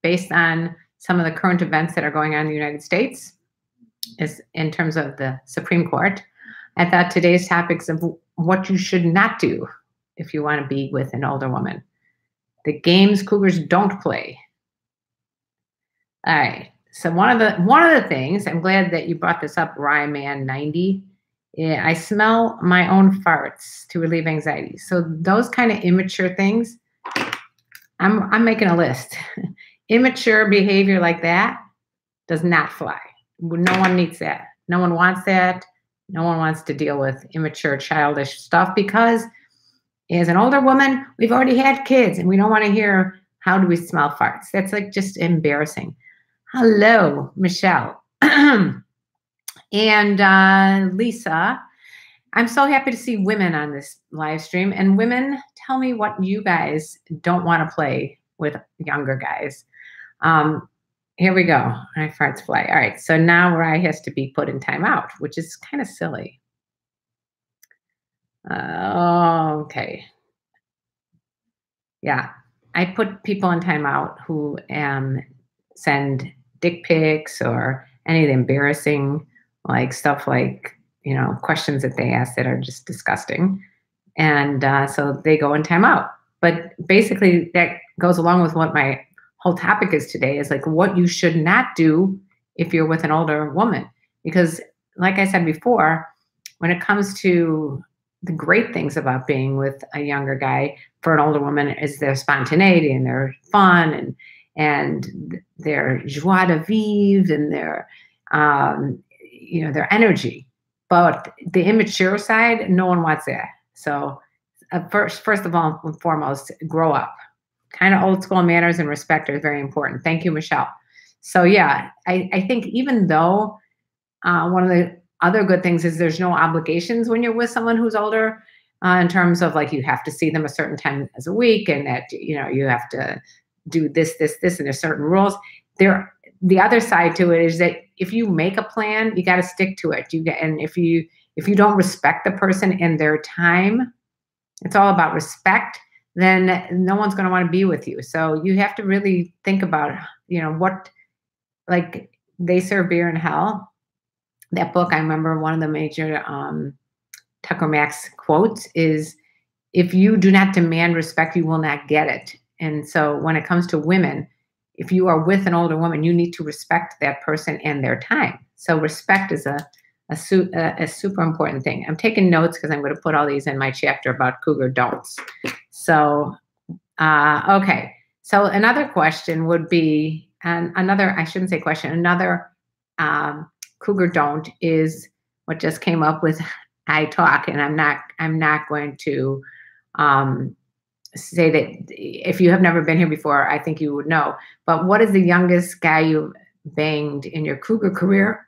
based on some of the current events that are going on in the United States, is in terms of the Supreme Court. I thought today's topics of what you should not do if you want to be with an older woman. The games Cougars don't play. All right. So one of the things, I'm glad that you brought this up, Ryman90. Yeah, I smell my own farts to relieve anxiety. So those kind of immature things, I'm making a list. Immature behavior like that does not fly. No one needs that. No one wants that. No one wants to deal with immature, childish stuff because as an older woman, we've already had kids and we don't want to hear how do we smell farts. That's like just embarrassing. Hello, Michelle. And Lisa, I'm so happy to see women on this live stream. And women, tell me what you guys don't want to play with younger guys. Here we go. My farts fly. All right. So now Rye has to be put in timeout, which is kind of silly. Okay. Yeah. I put people in timeout who send dick pics or any of the embarrassing stuff questions that they ask that are just disgusting. And so they go in timeout. But basically that goes along with what my whole topic is today is what you should not do if you're with an older woman. Because like I said before, when it comes to the great things about being with a younger guy for an older woman is their spontaneity and their fun and their joie de vivre and their their energy. But the immature side, no one wants that. So first of all and foremost, grow up. Kind of old school manners and respect are very important. Thank you, Michelle. So yeah, I think even though one of the other good things is there's no obligations when you're with someone who's older in terms of you have to see them a certain time as a week and that, you have to do this, and there's certain rules. The other side to it is that if you make a plan, you got to stick to it. And if you don't respect the person and their time, it's all about respect, then no one's going to want to be with you. So you have to really think about, what, They Serve Beer in Hell. That book, I remember one of the major Tucker Max quotes is, if you do not demand respect, you will not get it. And so when it comes to women, if you are with an older woman, you need to respect that person and their time. So respect is a super important thing. I'm taking notes because I'm going to put all these in my chapter about Cougar Don'ts. So, okay. So another question would be, another Cougar Don't is what just came up with I Talk, and I'm not going to say that if you have never been here before, I think you would know. But what is the youngest guy you've banged in your Cougar career?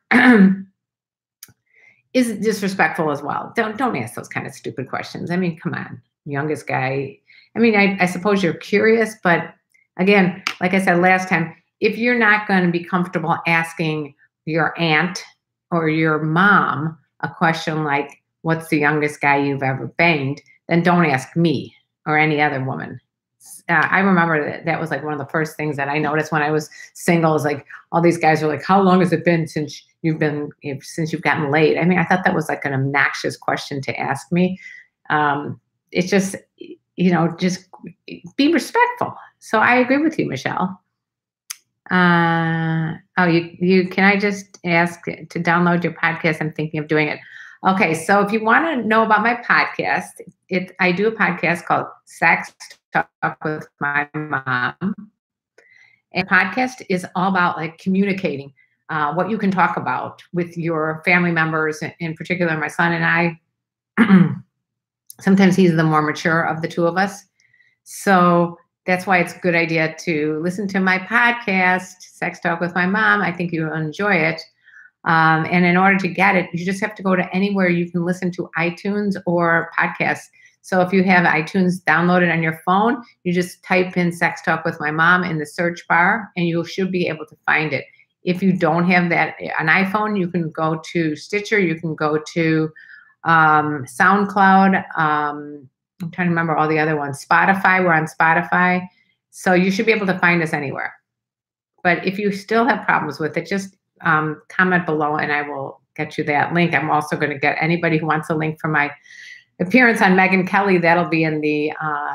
Is disrespectful as well. Don't ask those kind of stupid questions. I mean, come on, youngest guy. I mean, I suppose you're curious, but again, like I said last time, if you're not going to be comfortable asking your aunt or your mom a question like, what's the youngest guy you've ever banged, then don't ask me or any other woman. I remember that was one of the first things that I noticed when I was single is all these guys were how long has it been since you've gotten laid? I mean, I thought that was an obnoxious question to ask me. It's just, just be respectful. So I agree with you, Michelle. Can I just ask to download your podcast? I'm thinking of doing it. Okay, so if you want to know about my podcast, I do a podcast called Sex Talk with My Mom. And podcast is all about communicating what you can talk about with your family members, in particular my son and I. Sometimes he's the more mature of the two of us. So that's why it's a good idea to listen to my podcast, Sex Talk with My Mom. I think you'll enjoy it. And in order to get it, you just have to go to anywhere you can listen to iTunes or podcasts. So if you have iTunes downloaded on your phone, you just type in Sex Talk with My Mom in the search bar and you should be able to find it. If you don't have that, an iPhone, you can go to Stitcher, you can go to SoundCloud. I'm trying to remember all the other ones. Spotify, we're on Spotify. So you should be able to find us anywhere. But if you still have problems with it, just comment below and I will get you that link. I'm also going to get anybody who wants a link for my appearance on Megyn Kelly. That'll be in the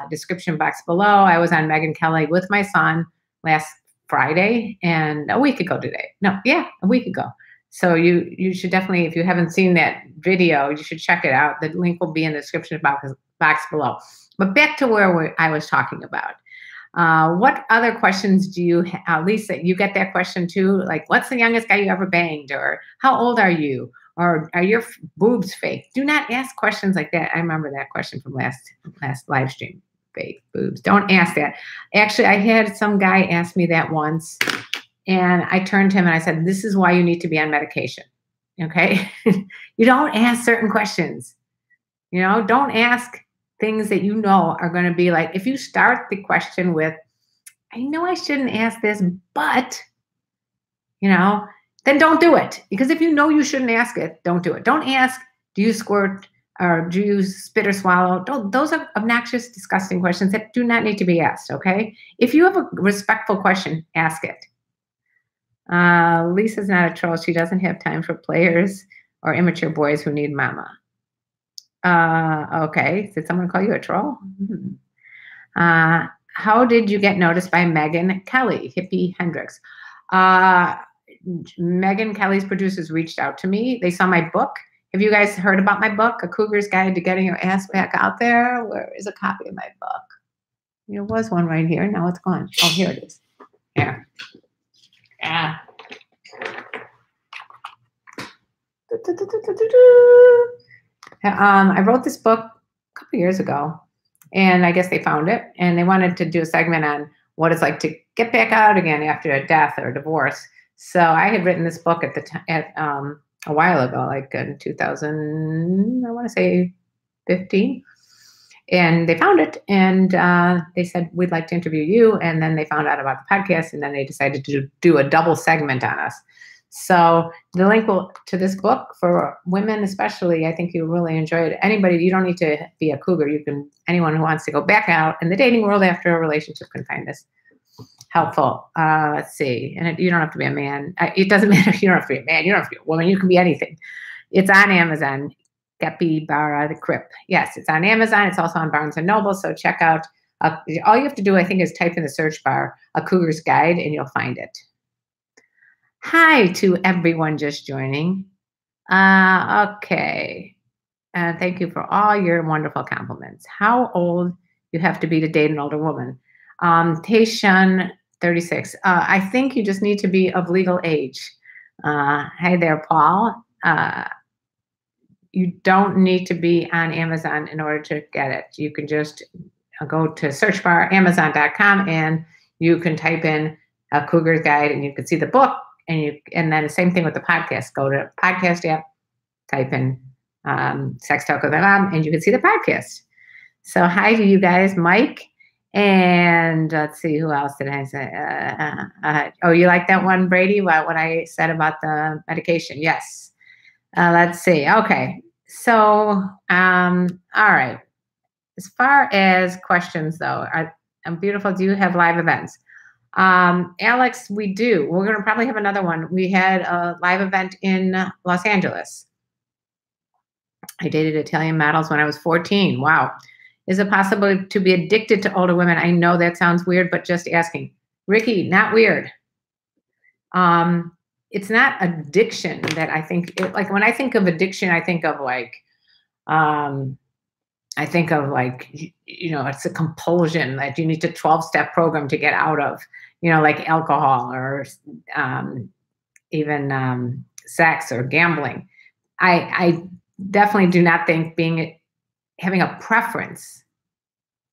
description box below. I was on Megyn Kelly with my son last Friday and a week ago today. No, yeah, a week ago. So you should definitely, if you haven't seen that video, you should check it out. The link will be in the description box below. But back to where I was talking about. What other questions do you have? Lisa, you get that question too? Like, what's the youngest guy you ever banged? Or how old are you? Or are your boobs fake? Do not ask questions like that. I remember that question from last live stream. Fake boobs. Don't ask that. Actually, I had some guy ask me that once. And I turned to him and I said, this is why you need to be on medication. Okay? You don't ask certain questions. You know, don't ask things that you know are going to be like, if you start the question with, I know I shouldn't ask this, but, you know, then don't do it. Because if you know you shouldn't ask it, don't do it. Don't ask, do you squirt or do you spit or swallow? Those are obnoxious, disgusting questions that do not need to be asked, okay? If you have a respectful question, ask it. Lisa's not a troll. She doesn't have time for players or immature boys who need mama. Okay. Did someone call you a troll? How did you get noticed by Megyn Kelly, Hippie Hendricks? Megyn Kelly's producers reached out to me. They saw my book. Have you guys heard about my book, A Cougar's Guide to Getting Your Ass Back Out There? Where is a copy of my book? There was one right here. Now it's gone. Oh, here it is. Here. Yeah. I wrote this book a couple years ago, and I guess they found it, and they wanted to do a segment on what it's like to get back out again after a death or a divorce. So I had written this book a while ago, like in 2000, I want to say 15. And they found it, and they said, we'd like to interview you. And then they found out about the podcast, and then they decided to do a double segment on us. So the link to this book for women especially, I think you'll really enjoy it. Anybody, you don't need to be a cougar. Anyone who wants to go back out in the dating world after a relationship can find this helpful. Let's see. And you don't have to be a man. It doesn't matter if you don't have to be a man. You don't have to be a woman. You can be anything. It's on Amazon. Capybara the Crip. Yes, it's on Amazon. It's also on Barnes & Noble. So check out. All you have to do, I think, is type in the search bar, A Cougar's Guide, and you'll find it. Hi to everyone just joining. Okay. Thank you for all your wonderful compliments. How old you have to be to date an older woman? Tayshan, 36. I think you just need to be of legal age. Hi there, Paul. You don't need to be on Amazon in order to get it. You can just go to search bar, amazon.com, and you can type in A Cougar's Guide, and you can see the book. And then the same thing with the podcast. Go to podcast app, type in Sex Talk with My Mom, and you can see the podcast. So hi to you guys, Mike. And let's see, who else did I say? Oh, you like that one, Brady? What I said about the medication? Yes. Let's see. Okay. So, all right. As far as questions, though, I'm beautiful. Do you have live events? Alex, we do. We're going to probably have another one. We had a live event in Los Angeles. I dated Italian models when I was 14. Wow. Is it possible to be addicted to older women? I know that sounds weird, but just asking. Ricky, not weird. It's not addiction that I think, like when I think of addiction, I think of like, it's a compulsion that you need a 12-step program to get out of, like alcohol or even sex or gambling. I definitely do not think having a preference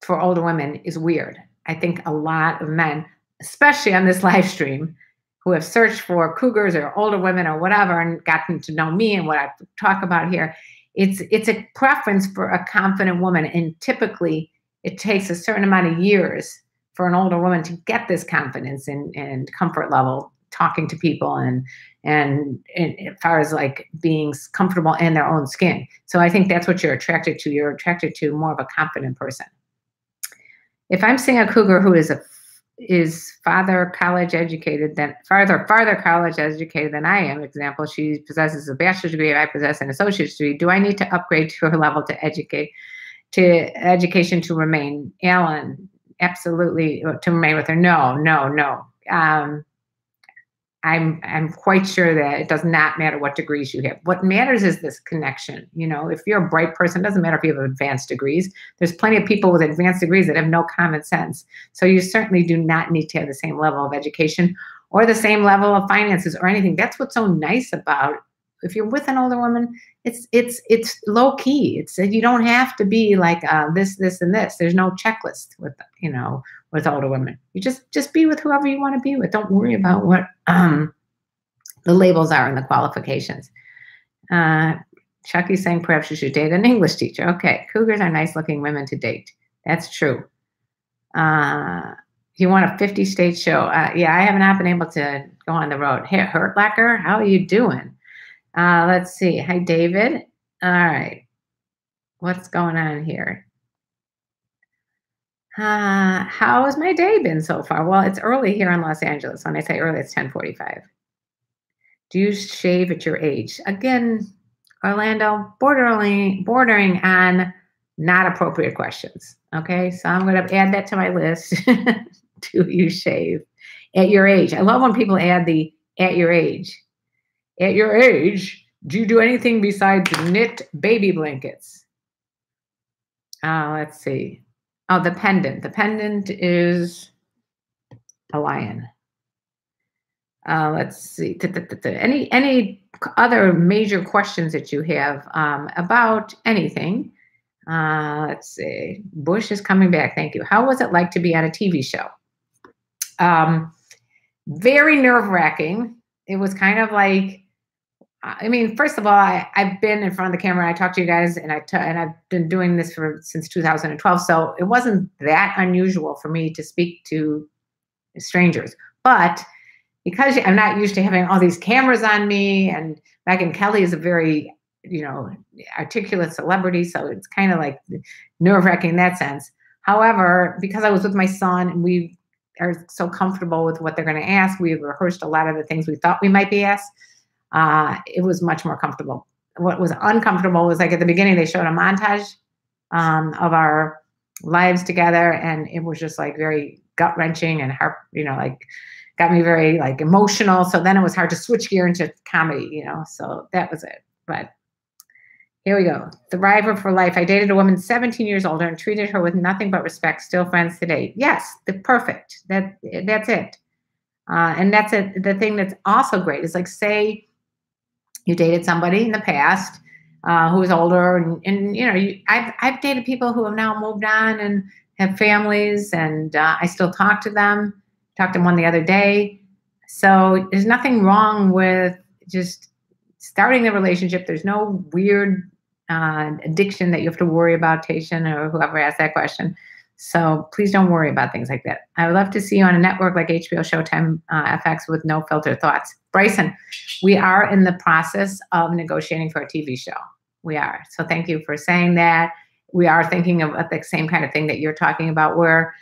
for older women is weird. I think a lot of men, especially on this live stream, who have searched for cougars or older women or whatever and gotten to know me and what I talk about here, it's a preference for a confident woman. And typically it takes a certain amount of years for an older woman to get this confidence and comfort level talking to people and as far as like being comfortable in their own skin. So I think that's what you're attracted to. You're attracted to more of a confident person. If I'm seeing a cougar who is is farther college educated than I am. Example, she possesses a bachelor's degree, I possess an associate's degree. Do I need to upgrade to her level to education to remain? Alan, absolutely, to remain with her. No. I'm quite sure that it does not matter what degrees you have. What matters is this connection. You know, if you're a bright person, it doesn't matter if you have advanced degrees. There's plenty of people with advanced degrees that have no common sense. So you certainly do not need to have the same level of education or the same level of finances or anything. That's what's so nice about, if you're with an older woman, it's low key. It's, you don't have to be like this, and this. There's no checklist with, you know, with older women. You just be with whoever you want to be with. Don't worry about what the labels are and the qualifications. Chucky's saying perhaps you should date an English teacher. Okay, cougars are nice looking women to date. That's true. You want a 50-state show? Yeah, I have not been able to go on the road. Hey, Hurtlacker, how are you doing? Let's see. Hi, David. All right. What's going on here? How has my day been so far? Well, it's early here in Los Angeles. When I say early, it's 10:45. Do you shave at your age? Again, Orlando, bordering on not appropriate questions. Okay, so I'm going to add that to my list. Do you shave at your age? I love when people add the at your age. At your age, do you do anything besides knit baby blankets? Let's see. Oh, the pendant. The pendant is a lion. Let's see. Any other major questions that you have about anything? Let's see. Bush is coming back. Thank you. How was it like to be on a TV show? Very nerve-wracking. It was kind of like, I mean, first of all, I've been in front of the camera. I talked to you guys, and I've been doing this since 2012. So it wasn't that unusual for me to speak to strangers. But because I'm not used to having all these cameras on me, and Megyn Kelly is a very, you know, articulate celebrity, so it's kind of like nerve-wracking in that sense. However, because I was with my son and we are so comfortable with what they're going to ask, we rehearsed a lot of the things we thought we might be asked. It was much more comfortable. What was uncomfortable was, like, at the beginning, they showed a montage of our lives together, and it was just like very gut-wrenching and heart, you know, like got me very like emotional. So then it was hard to switch gear into comedy, you know, so that was it. But here we go. Thriver for life. I dated a woman 17 years older and treated her with nothing but respect. Still friends today. Yes, the perfect. That's it. And that's it. The thing that's also great is, like, say you dated somebody in the past who was older, and you know, I've dated people who have now moved on and have families, and I still talk to them. Talked to one the other day. So there's nothing wrong with just starting the relationship. There's no weird addiction that you have to worry about, Tation, or whoever asked that question. So please don't worry about things like that. I would love to see you on a network like HBO, Showtime, FX with no filter thoughts. Bryson, we are in the process of negotiating for a TV show. We are. So thank you for saying that. We are thinking of the same kind of thing that you're talking about, where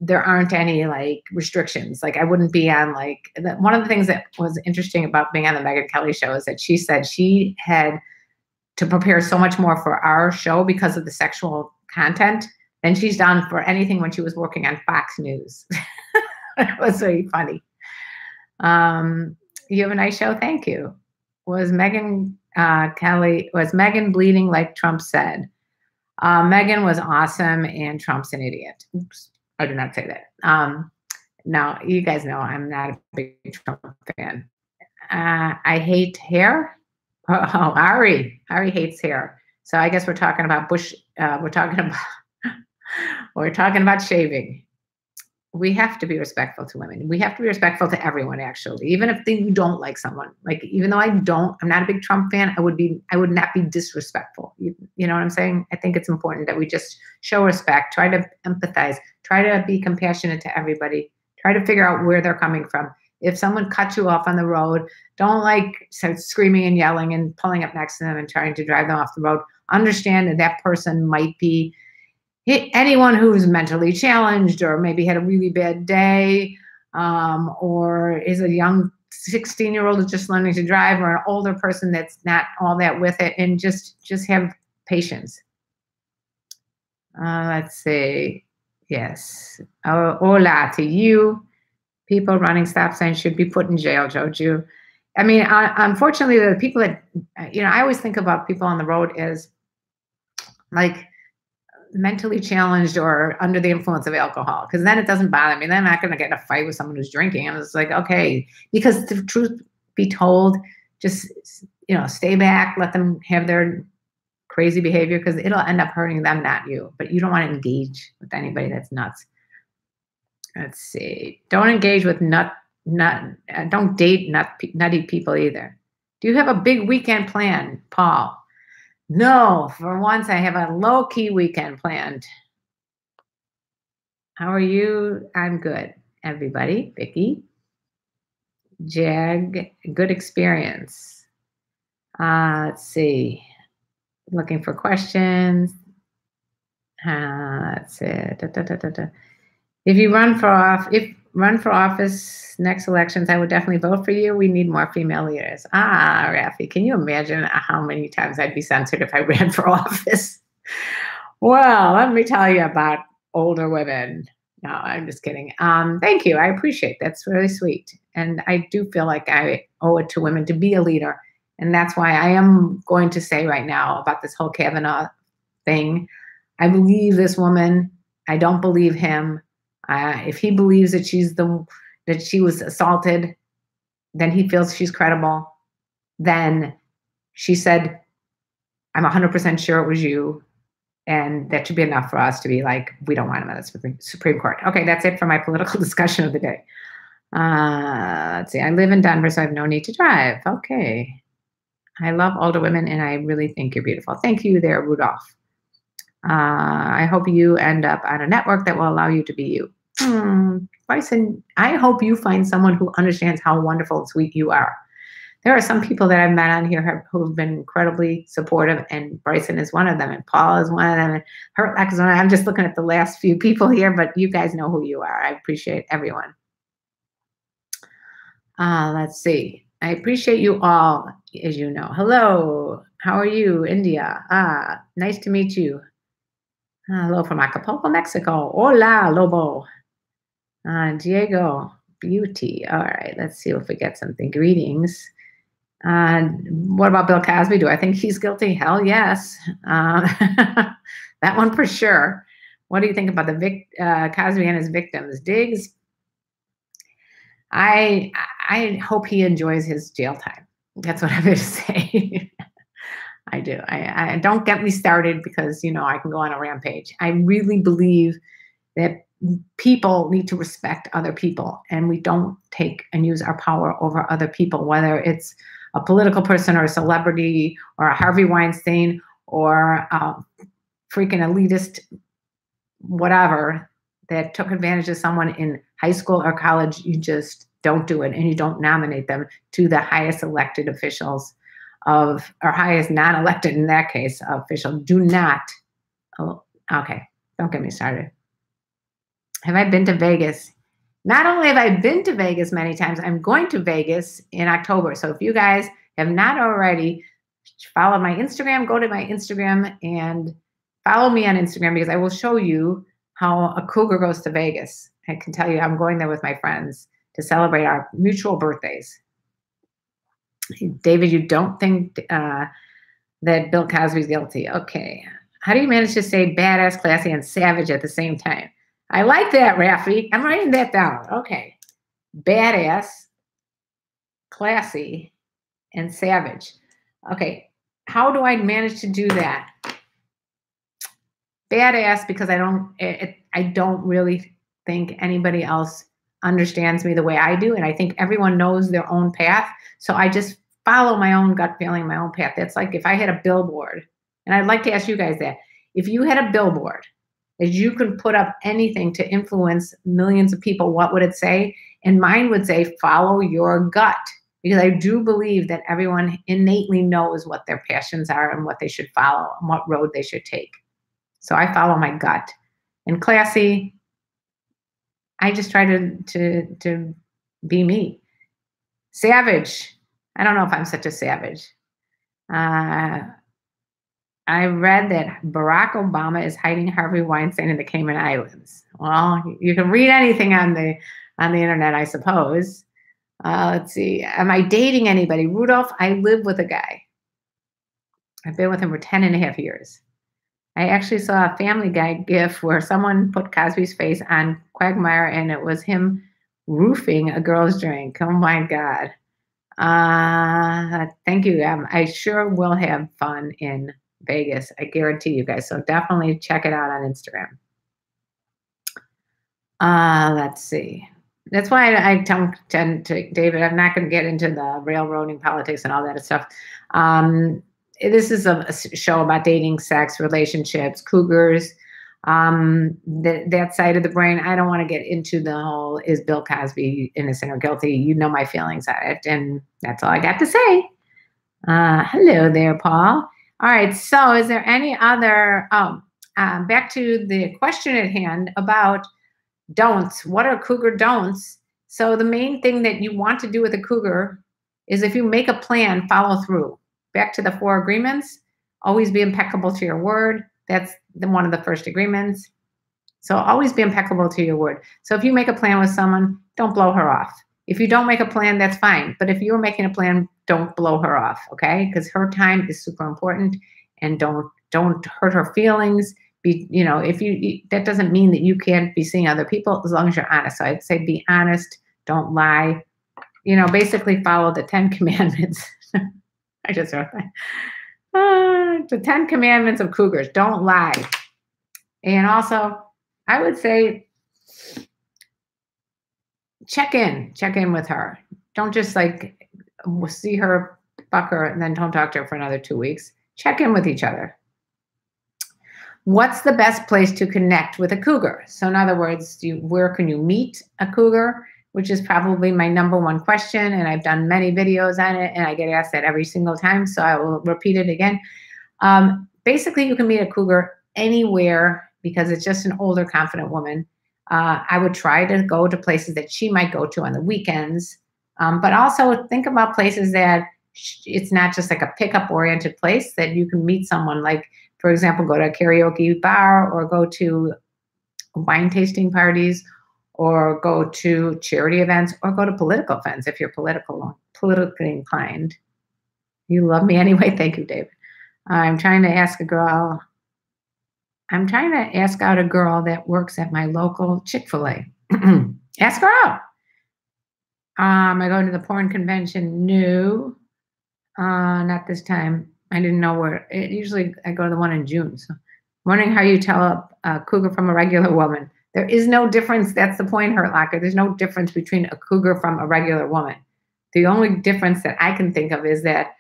there aren't any like restrictions. Like, I wouldn't be on like, one of the things that was interesting about being on the Megyn Kelly show is that she said she had to prepare so much more for our show because of the sexual content than she's done for anything when she was working on Fox News. It was really funny. You have a nice show. Thank you. Was Megyn bleeding like Trump said? Megyn was awesome and Trump's an idiot. Oops, I did not say that. Now, you guys know I'm not a big Trump fan. I hate hair. Oh, Ari hates hair. So I guess we're talking about Bush. We're talking about shaving. We have to be respectful to women. We have to be respectful to everyone, actually, even if you don't like someone. Like, even though I'm not a big Trump fan, I would not be disrespectful. You know what I'm saying? I think it's important that we just show respect, try to empathize, try to be compassionate to everybody, try to figure out where they're coming from. If someone cuts you off on the road, don't like start screaming and yelling and pulling up next to them and trying to drive them off the road. Understand that person might be, anyone who's mentally challenged or maybe had a really bad day, or is a young 16-year-old who's just learning to drive, or an older person that's not all that with it, and just have patience. Let's see. Yes. Hola to you. People running stop signs should be put in jail, Joju. I mean, unfortunately, the people that, I always think about people on the road as like mentally challenged or under the influence of alcohol, because then it doesn't bother me. Then I'm not going to get in a fight with someone who's drinking. And it's like, okay, because the truth be told, just, stay back, let them have their crazy behavior, because it'll end up hurting them, not you. But you don't want to engage with anybody that's nuts. Let's see. Don't engage with don't date nutty people either. Do you have a big weekend plan, Paul? No, for once I have a low-key weekend planned. How are you? I'm good, everybody. Vicky. Jag, good experience. Let's see. Looking for questions. That's it. If you run for office next elections, I would definitely vote for you. We need more female leaders. Rafi, can you imagine how many times I'd be censored if I ran for office? Well, let me tell you about older women. No, I'm just kidding. Thank you. I appreciate it. That's really sweet. And I do feel like I owe it to women to be a leader. And that's why I am going to say right now about this whole Kavanaugh thing. I believe this woman. I don't believe him. If he believes that she was assaulted, then he feels she's credible. Then she said, I'm 100% sure it was you. And that should be enough for us to be like, we don't want him at the Supreme Court. Okay, that's it for my political discussion of the day. Let's see. I live in Denver, so I have no need to drive. Okay. I love older women, and I really think you're beautiful. Thank you there, Rudolph. I hope you end up on a network that will allow you to be you. Bryson, I hope you find someone who understands how wonderful and sweet you are. There are some people that I've met on here who have been incredibly supportive, and Bryson is one of them, and Paul is one of them, and Hurtleck is one of them. I'm just looking at the last few people here, but you guys know who you are. I appreciate everyone. Let's see. I appreciate you all, as you know. Hello. How are you, India? Nice to meet you. Hello from Acapulco, Mexico. Hola, Lobo. Diego, beauty. All right, let's see if we get something. Greetings. What about Bill Cosby? Do I think he's guilty? Hell yes. That one for sure. What do you think about the Cosby and his victims? Diggs? I hope he enjoys his jail time. That's what I'm going to say. I do. I don't get me started, because, I can go on a rampage. I really believe that people need to respect other people, and we don't take and use our power over other people, whether it's a political person or a celebrity or a Harvey Weinstein or a freaking elitist, whatever, that took advantage of someone in high school or college. You just don't do it, and you don't nominate them to the highest elected officials or highest non-elected, in that case, official. Do not. Oh, okay. Don't get me started. Have I been to Vegas? Not only have I been to Vegas many times, I'm going to Vegas in October. So if you guys have not already, follow my Instagram, go to my Instagram and follow me on Instagram, because I will show you how a cougar goes to Vegas. I can tell you I'm going there with my friends to celebrate our mutual birthdays. David, you don't think that Bill Cosby's guilty. Okay. How do you manage to say badass, classy, and savage at the same time? I like that, Rafi. I'm writing that down. Okay. Badass, classy, and savage. Okay. How do I manage to do that? Badass, because I don't really think anybody else understands me the way I do. And I think everyone knows their own path. So I just follow my own gut feeling, my own path. That's like if I had a billboard, and I'd like to ask you guys that. If you had a billboard, as you could put up anything to influence millions of people, what would it say? And mine would say, follow your gut. Because I do believe that everyone innately knows what their passions are and what they should follow and what road they should take. So I follow my gut. and classy. I just try to be me. Savage. I don't know if I'm such a savage. Uh, I read that Barack Obama is hiding Harvey Weinstein in the Cayman Islands. Well, you can read anything on the internet, I suppose. Let's see. Am I dating anybody? Rudolph, I live with a guy. I've been with him for 10 and a half years. I actually saw a Family Guy gif where someone put Cosby's face on Quagmire and it was him roofing a girl's drink. Oh my God. Thank you. I sure will have fun in Vegas. I guarantee you guys. So definitely check it out on Instagram. Let's see. That's why I tend to, David, I'm not going to get into the railroading politics and all that stuff. This is a show about dating, sex, relationships, cougars, that side of the brain. I don't want to get into the whole, is Bill Cosby innocent or guilty? You know my feelings on it. And that's all I got to say. Hello there, Paul. All right. So is there any other, back to the question at hand about don'ts. What are cougar don'ts? So the main thing that you want to do with a cougar is if you make a plan, follow through. Back to the 4 agreements, always be impeccable to your word. That's one of the first agreements. So always be impeccable to your word. So if you make a plan with someone, don't blow her off. If you don't make a plan, that's fine. But if you're making a plan, don't blow her off, okay? Because her time is super important, and don't hurt her feelings. If that doesn't mean that you can't be seeing other people as long as you're honest. So I'd say be honest, don't lie. Basically follow the 10 commandments. I just wrote that. The 10 commandments of cougars. Don't lie. And also, I would say check in with her. Don't just see her, fuck her, and then don't talk to her for another 2 weeks. Check in with each other. What's the best place to connect with a cougar? So in other words, where can you meet a cougar? Which is probably my number one question. And I've done many videos on it and I get asked that every single time. So I will repeat it again. Basically, you can meet a cougar anywhere because it's just an older, confident woman. I would try to go to places that she might go to on the weekends. But also think about places that it's not just like a pickup oriented place, that you can meet someone, like, for example, go to a karaoke bar or go to wine tasting parties or go to charity events or go to political events if you're politically inclined. You love me anyway. Thank you, David. I'm trying to ask out a girl that works at my local Chick-fil-A. Ask her out. Am I going to the porn convention? No, not this time. I didn't know where. Usually I go to the one in June. So I'm wondering how you tell a cougar from a regular woman. There is no difference. That's the point, Hurt Locker. There's no difference between a cougar from a regular woman. The only difference that I can think of is that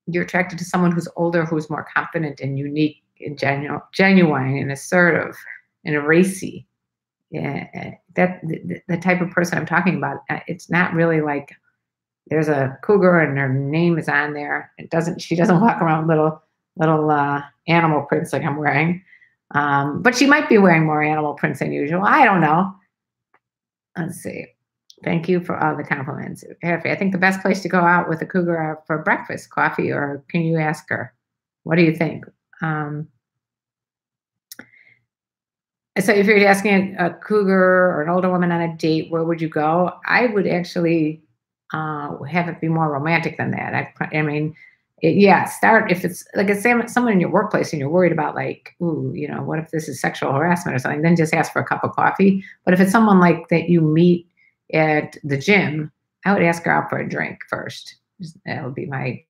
you're attracted to someone who's older, who's more confident and unique and genuine and assertive and racy. Yeah, the type of person I'm talking about. It's not really like there's a cougar and her name is on there. She doesn't walk around with little animal prints like I'm wearing. But she might be wearing more animal prints than usual. I don't know. Let's see. Thank you for all the compliments. I think the best place to go out with a cougar are for breakfast, coffee, or can you ask her? What do you think? So if you're asking a cougar or an older woman on a date, where would you go? I would actually have it be more romantic than that. Start if it's like someone in your workplace and you're worried about what if this is sexual harassment or something, then just ask for a cup of coffee. But if it's someone like that you meet at the gym, I would ask her out for a drink first. That would be my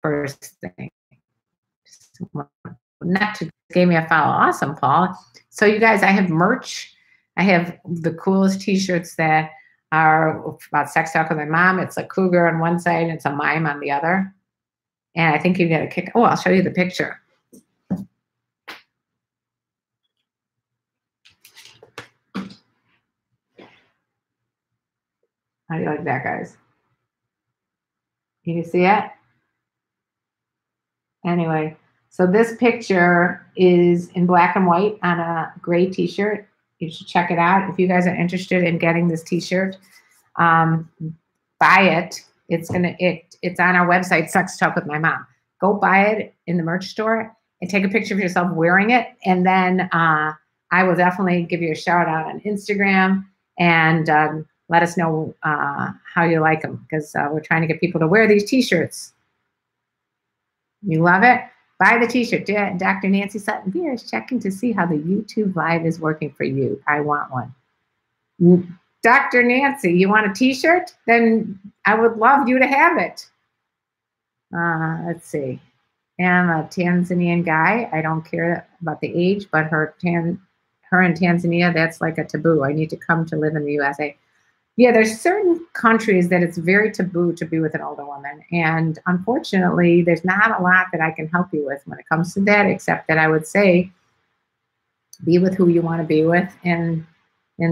first thing. Not to give me a follow. Awesome, Paul. So you guys, I have merch. I have the coolest t-shirts that are about sex talk with my mom. It's a cougar on one side and it's a mime on the other. And I think you get a kick. Oh, I'll show you the picture. How do you like that, guys? Can you see it? Anyway, So this picture is in black and white on a gray t-shirt. You should check it out. If you guys are interested in getting this t-shirt, buy it. It's on our website, Sex Talk with My Mom. Go buy it in the merch store and take a picture of yourself wearing it. And then I will definitely give you a shout out on Instagram and let us know how you like them, because we're trying to get people to wear these t-shirts. You love it? Buy the t-shirt. Dr. Nancy Sutton here is checking to see how the YouTube live is working for you. I want one. Dr. Nancy, you want a t-shirt? Then I would love you to have it. Let's see. I'm a Tanzanian guy. I don't care about the age, but her in Tanzania, that's like a taboo. I need to come to live in the USA. Yeah, there's certain countries that it's very taboo to be with an older woman. And unfortunately, there's not a lot that I can help you with when it comes to that, except that I would say be with who you want to be with and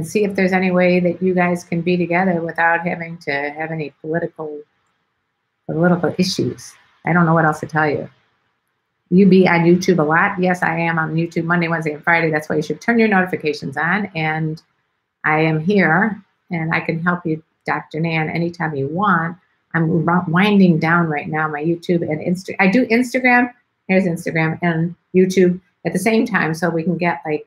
see if there's any way that you guys can be together without having to have any political issues. I don't know what else to tell you. You be on YouTube a lot? Yes, I am on YouTube Monday, Wednesday, and Friday. That's why you should turn your notifications on. And I am here. And I can help you, Dr. Nan, anytime you want. I'm winding down right now my YouTube and Instagram. I do Instagram. Here's Instagram and YouTube at the same time, so we can get like,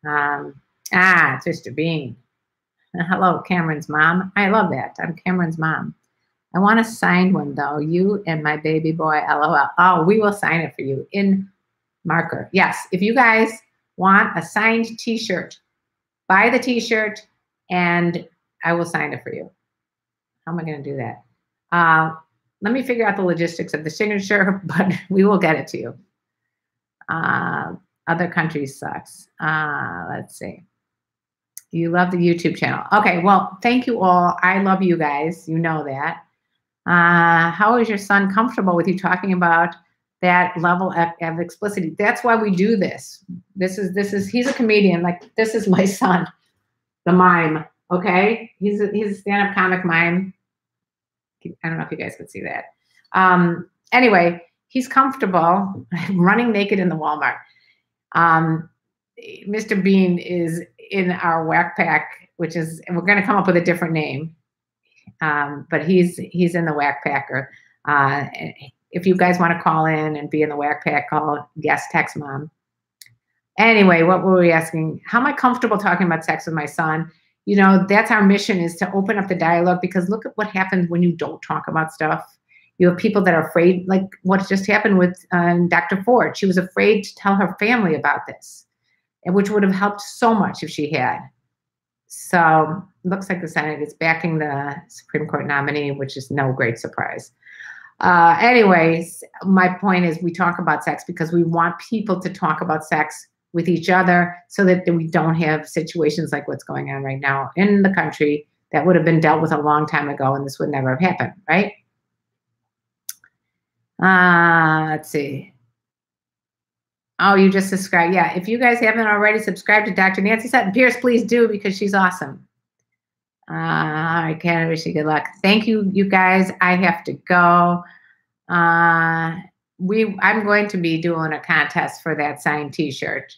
it's Mr. Bean. Hello, Cameron's mom. I love that. I'm Cameron's mom. I want a signed one though. You and my baby boy, LOL. Oh, we will sign it for you in marker. Yes, if you guys want a signed t-shirt, buy the t-shirt and I will sign it for you. How am I going to do that? Let me figure out the logistics of the signature, but we will get it to you. Other countries sucks. Let's see. You love the YouTube channel. Okay, well, thank you all. I love you guys. You know that. How is your son comfortable with you talking about that level of explicitity? That's why we do this. He's a comedian. Like, this is my son. The mime, okay? He's a stand-up comic mime. I don't know if you guys could see that. Anyway, he's comfortable running naked in the Walmart. Mr. Bean is in our whack pack, which is, and we're going to come up with a different name. But he's in the whack packer. If you guys want to call in and be in the whack pack, call guest text mom. Anyway, what were we asking? How am I comfortable talking about sex with my son? You know, that's our mission, is to open up the dialogue, because look at what happens when you don't talk about stuff. You have people that are afraid, like what just happened with Dr. Ford. She was afraid to tell her family about this, which would have helped so much if she had. So it looks like the Senate is backing the Supreme Court nominee, which is no great surprise. Anyways, my point is we talk about sex because we want people to talk about sex with each other so that we don't have situations like what's going on right now in the country that would have been dealt with a long time ago, and this would never have happened, right? Let's see. Oh, you just subscribed. Yeah, if you guys haven't already subscribed to Dr. Nancy Sutton Pierce, please do, because she's awesome. All right, Karen, wish you good luck. Thank you, you guys. I have to go. I'm going to be doing a contest for that signed t-shirt.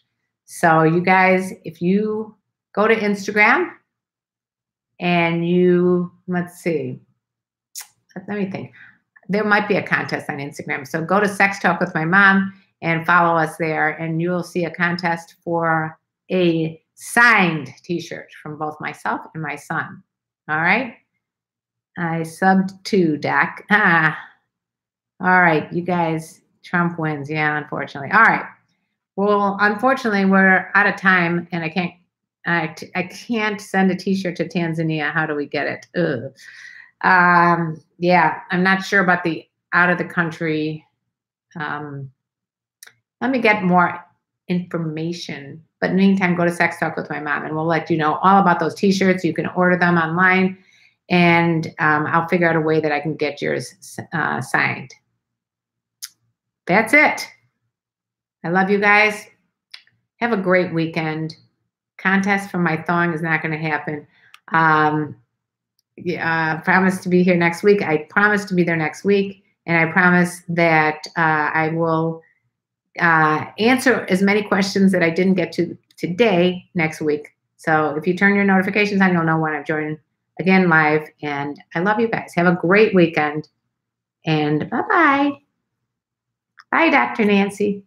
So you guys, if you go to Instagram and let's see, let me think. There might be a contest on Instagram. So go to Sex Talk with My Mom and follow us there, and you will see a contest for a signed t-shirt from both myself and my son. All right. I subbed to Doc. All right, you guys, Trump wins. Yeah, unfortunately. All right. Well, unfortunately, we're out of time, and I can't send a t-shirt to Tanzania. How do we get it? Ugh. Yeah, I'm not sure about the out of the country. Let me get more information. But in the meantime, go to Sex Talk with My Mom, and we'll let you know all about those t-shirts. You can order them online, and I'll figure out a way that I can get yours signed. That's it. I love you guys. Have a great weekend. Contest for my thong is not going to happen. Promise to be here next week. I promise to be there next week. And I promise that I will answer as many questions that I didn't get to today next week. So if you turn your notifications on, you'll know when I'm joining again live. And I love you guys. Have a great weekend. And bye-bye. Bye, Dr. Nancy.